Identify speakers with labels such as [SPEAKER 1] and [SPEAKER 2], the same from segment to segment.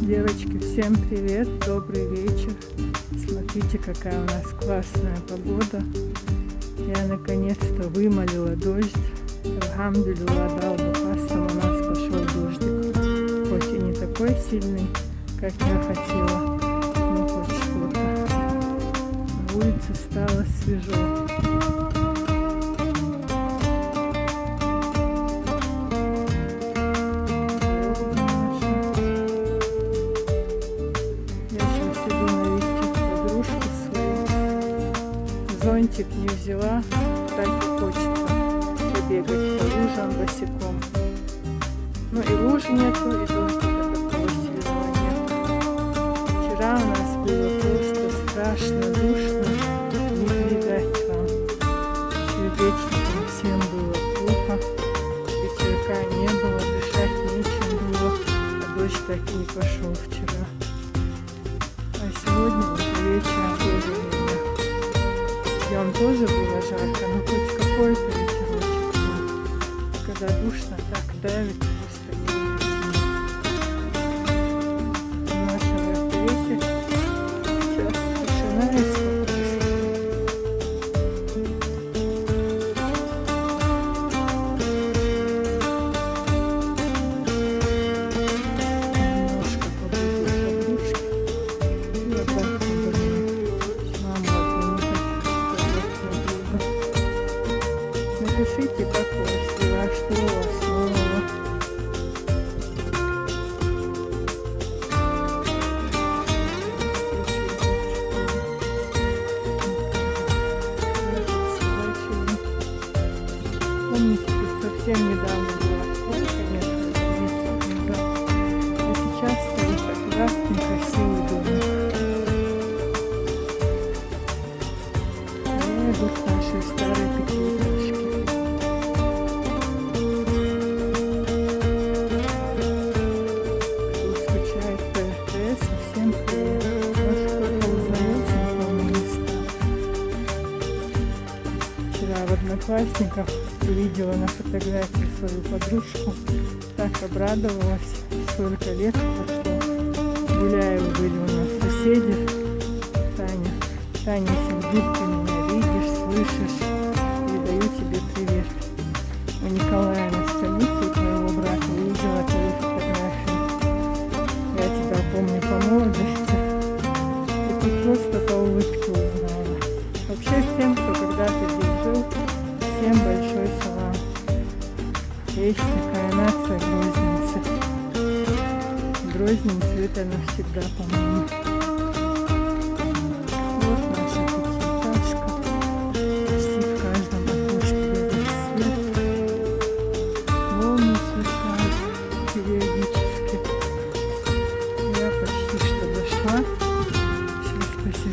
[SPEAKER 1] Девочки, всем привет, добрый вечер. Смотрите, какая у нас классная погода. Я наконец-то вымолила дождь. Алхамдулилла, дал бухастам, у нас пошел дождик. Хоть и не такой сильный, как я хотела, но хоть что-то. На улице стало свежо. Зонтик не взяла, так и хочется побегать по лужам босиком. Ну и луж нету, и зонтика такого сильного нет. Вчера у нас было просто страшно душно, не передать вам. Сердечникам всем было плохо, ветерка не было, дышать нечем было, а дождь так и не пошел вчера. А сегодня уже вечером тоже не. Днем тоже было жарко, но хоть какой-то ветерочек был. Когда душно, так давит, просто невыносимо. В нашем вертолете сейчас тишина и спокойствие. Немножко побудет подружки. И обратно домой. Мама, напишите, как у вас дела, что у вас нового. Помните, тут совсем недавно была стройка, несколько месяцев назад. А сейчас стоит аккуратный, красивый домик. Идут наши старые пятиэтажки. Кто скучает по РТС, всем привет. Может, кто-то узнает знакомые места. Вчера в Одноклассниках увидела на фотографии свою подружку. Так обрадовалась. Столько лет прошло. Гуляевы были у нас соседи. Таня, если вдруг ты меня видишь, слышишь, передаю тебе привет. У Николая на странице твоего брата увидела твою фотографию. Я тебя помню по молодости. И тут просто по улыбке узнала. Вообще всем, кто когда-то здесь жил, всем большой салам. Есть такая нация грозненцы. Грозненцы это навсегда, по-моему.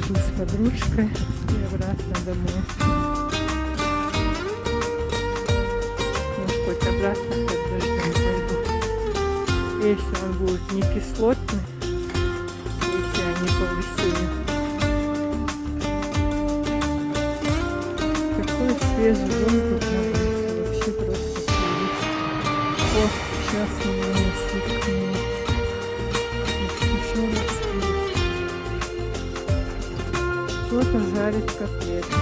[SPEAKER 1] С подружкой и обратно домой. Может, хоть обратно под дождем пойду. Если он будет не кислотный, если они повесили. Какой свежий воздух на улице, вообще просто прелесть. О, сейчас меня несут к нему. Еще раз. Кто-то жарит котлеты.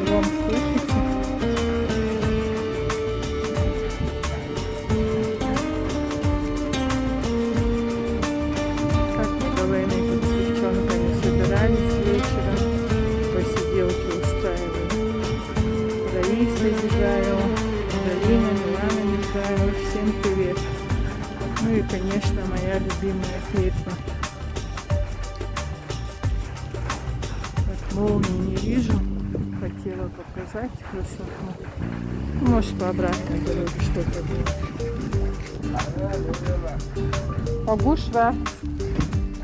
[SPEAKER 1] Гром слышите? Как мы говорим, тут с девчонками собирались вечером. Посиделки устраиваем. Раиса Югаева, Дарина, Милана Югаева. Всем привет. Ну и, конечно, моя любимая Петя. Вот молнии не вижу. Хотела показать высоту. Может, по обратной дороге что-то будет. Погушва.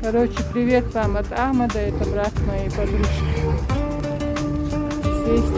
[SPEAKER 1] Короче, привет вам от Амада. Это брат моей подружки. Здесь